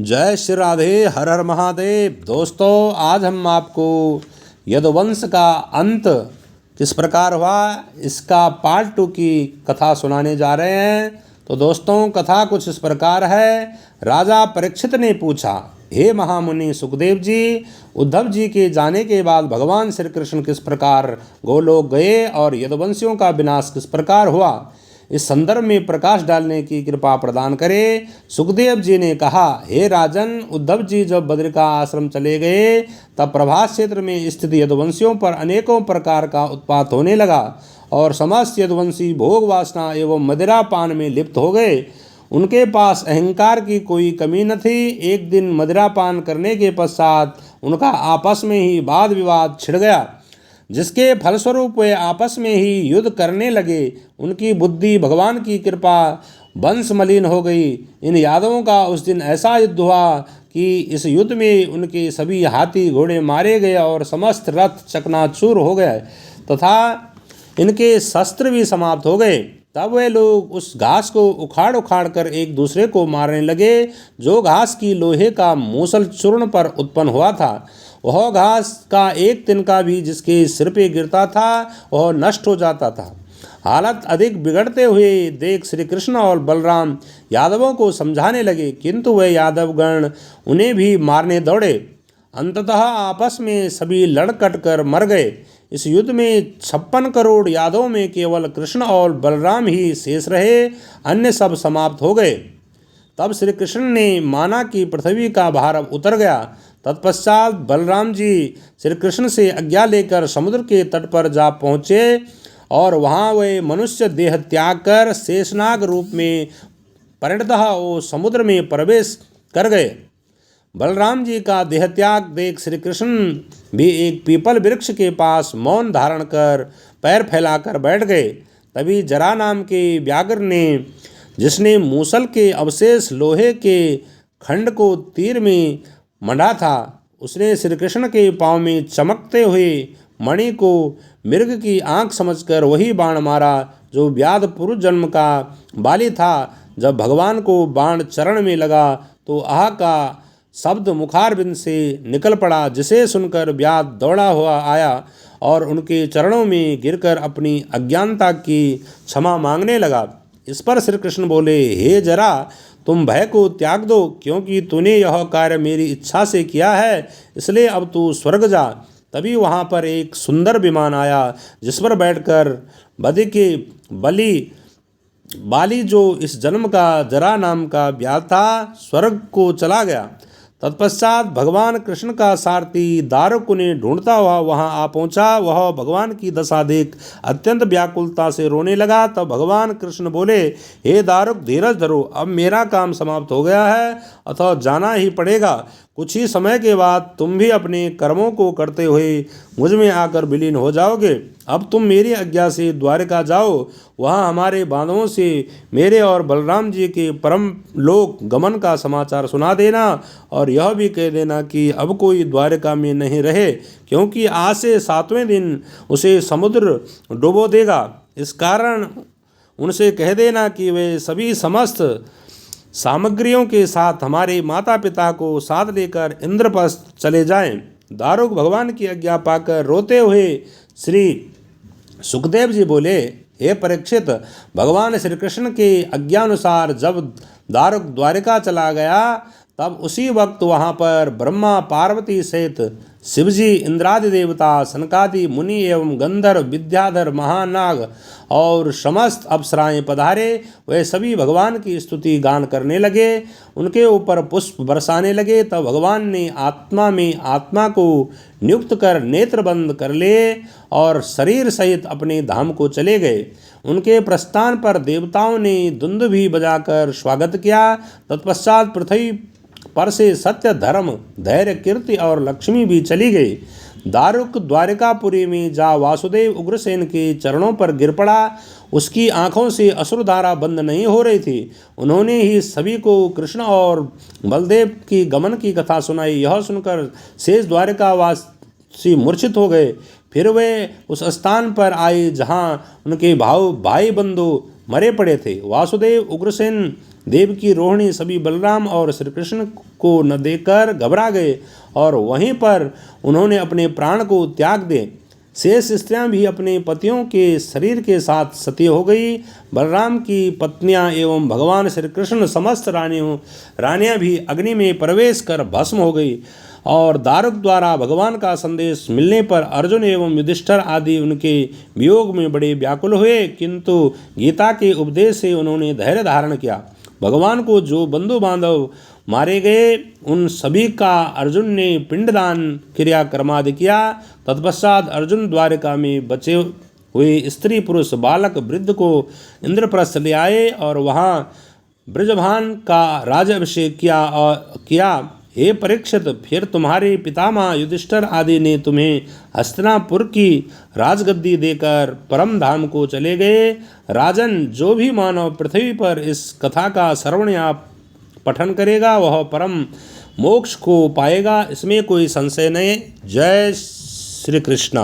जय श्री राधे। हर हर महादेव। दोस्तों, आज हम आपको यदुवंश का अंत किस प्रकार हुआ, इसका पार्ट 2 की कथा सुनाने जा रहे हैं। तो दोस्तों, कथा कुछ इस प्रकार है। राजा परीक्षित ने पूछा, हे महामुनि सुखदेव जी, उद्धव जी के जाने के बाद भगवान श्री कृष्ण किस प्रकार गोलोक गए और यदुवंशियों का विनाश किस प्रकार हुआ, इस संदर्भ में प्रकाश डालने की कृपा प्रदान करे। सुखदेव जी ने कहा, हे राजन, उद्धव जी जब बद्रिका का आश्रम चले गए तब प्रभास क्षेत्र में स्थित यदुवंशियों पर अनेकों प्रकार का उत्पात होने लगा और समस्त यदुवंशी भोग वासना एवं मदिरा पान में लिप्त हो गए। उनके पास अहंकार की कोई कमी न थी। एक दिन मदिरा पान करने के पश्चात उनका आपस में ही वाद विवाद छिड़ गया, जिसके फलस्वरूप वे आपस में ही युद्ध करने लगे। उनकी बुद्धि भगवान की कृपा वंश मलिन हो गई। इन यादवों का उस दिन ऐसा युद्ध हुआ कि इस युद्ध में उनके सभी हाथी घोड़े मारे गए और समस्त रथ चकनाचूर हो गए तथा इनके शस्त्र भी समाप्त हो गए। तब वे लोग उस घास को उखाड़ उखाड़ कर एक दूसरे को मारने लगे, जो घास की लोहे का मूसल चूर्ण पर उत्पन्न हुआ था। वह घास का एक तिनका भी जिसके सिर पे गिरता था वह नष्ट हो जाता था। हालत अधिक बिगड़ते हुए देख श्री कृष्ण और बलराम यादवों को समझाने लगे, किंतु वे यादवगण उन्हें भी मारने दौड़े। अंततः आपस में सभी लड़ कट कर मर गए। इस युद्ध में 56 करोड़ यादवों में केवल कृष्ण और बलराम ही शेष रहे, अन्य सब समाप्त हो गए। तब श्री कृष्ण ने माना कि पृथ्वी का भार अब उतर गया। तत्पश्चात बलराम जी श्री कृष्ण से आज्ञा लेकर समुद्र के तट पर जा पहुँचे और वहाँ वे मनुष्य देह त्याग कर शेषनाग रूप में परिणतः वो समुद्र में प्रवेश कर गए। बलराम जी का देहत्याग देख श्री कृष्ण भी एक पीपल वृक्ष के पास मौन धारण कर पैर फैलाकर बैठ गए। तभी जरा नाम के व्याघ्र ने, जिसने मूसल के अवशेष लोहे के खंड को तीर में मंडा था, उसने श्री कृष्ण के पाँव में चमकते हुए मणि को मृग की आंख समझकर वही बाण मारा जो व्याध पुरुष जन्म का बाली था। जब भगवान को बाण चरण में लगा तो आह का शब्द मुखारबिंद से निकल पड़ा, जिसे सुनकर व्याध दौड़ा हुआ आया और उनके चरणों में गिरकर अपनी अज्ञानता की क्षमा मांगने लगा। इस पर श्री कृष्ण बोले, हे जरा, तुम भय को त्याग दो, क्योंकि तूने यह कार्य मेरी इच्छा से किया है, इसलिए अब तू स्वर्ग जा। तभी वहाँ पर एक सुंदर विमान आया, जिस पर बैठकर बदि के बाली जो इस जन्म का जरा नाम का व्याध था, स्वर्ग को चला गया। तत्पश्चात भगवान कृष्ण का सारथी दारुक उन्हें ढूंढता हुआ वहां आ पहुंचा। वह भगवान की दशा देख अत्यंत व्याकुलता से रोने लगा। तब भगवान कृष्ण बोले, हे दारुक, धीरज धरो, अब मेरा काम समाप्त हो गया है, अतः जाना ही पड़ेगा। कुछ ही समय के बाद तुम भी अपने कर्मों को करते हुए मुझ में आकर विलीन हो जाओगे। अब तुम मेरी आज्ञा से द्वारका जाओ, वहाँ हमारे बांधवों से मेरे और बलराम जी के परम लोक गमन का समाचार सुना देना और यह भी कह देना कि अब कोई द्वारका में नहीं रहे, क्योंकि आज से 7वें दिन उसे समुद्र डुबो देगा। इस कारण उनसे कह देना कि वे सभी समस्त सामग्रियों के साथ हमारे माता पिता को साथ लेकर इंद्रप्रस्थ चले जाएं। दारुक भगवान की आज्ञा पाकर रोते हुए श्री सुखदेव जी बोले, हे परीक्षित, भगवान श्री कृष्ण के आज्ञानुसार जब दारुक द्वारिका चला गया तब उसी वक्त वहाँ पर ब्रह्मा पार्वती सहित शिवजी, इंद्रादि देवता, सनकादि मुनि एवं गंधर्व, विद्याधर, महानाग और समस्त अप्सराएं पधारे। वे सभी भगवान की स्तुति गान करने लगे, उनके ऊपर पुष्प बरसाने लगे। तब भगवान ने आत्मा में आत्मा को नियुक्त कर नेत्र बंद कर लिए और शरीर सहित अपने धाम को चले गए। उनके प्रस्थान पर देवताओं ने दुंदु भी बजाकर स्वागत किया। तत्पश्चात पृथ्वी पर से सत्य, धर्म, धैर्य, कीर्ति और लक्ष्मी भी चली गई। दारुक द्वारिकापुरी में जा वासुदेव उग्रसेन के चरणों पर गिर पड़ा। उसकी आंखों से अश्रुधारा बंद नहीं हो रही थी। उन्होंने ही सभी को कृष्ण और बलदेव की गमन की कथा सुनाई। यह सुनकर शेष द्वारिकावासी मूर्छित हो गए। फिर वे उस स्थान पर आए जहाँ उनके भाई बंधु मरे पड़े थे। वासुदेव, उग्रसेन देवकी रोहिणी सभी बलराम और श्री कृष्ण को न देखकर घबरा गए और वहीं पर उन्होंने अपने प्राण को त्याग दे। शेष स्त्रियां भी अपने पतियों के शरीर के साथ सती हो गई। बलराम की पत्नियां एवं भगवान श्री कृष्ण समस्त रानियां भी अग्नि में प्रवेश कर भस्म हो गई। और दारुक द्वारा भगवान का संदेश मिलने पर अर्जुन एवं युधिष्ठिर आदि उनके वियोग में बड़े व्याकुल हुए, किंतु गीता के उपदेश से उन्होंने धैर्य धारण किया। भगवान को जो बंधु बांधव मारे गए उन सभी का अर्जुन ने पिंडदान क्रिया कर्मादि किया। तत्पश्चात अर्जुन द्वारिका में बचे हुए स्त्री पुरुष बालक वृद्ध को इंद्रप्रस्थ ले आए और वहाँ ब्रजभान का राज्याभिषेक किया। हे परीक्षित, फिर तुम्हारे पितामह युधिष्ठिर आदि ने तुम्हें हस्तिनापुर की राजगद्दी देकर परम धाम को चले गए। राजन, जो भी मानव पृथ्वी पर इस कथा का श्रवण या पठन करेगा वह परम मोक्ष को पाएगा, इसमें कोई संशय नहीं। जय श्री कृष्णा।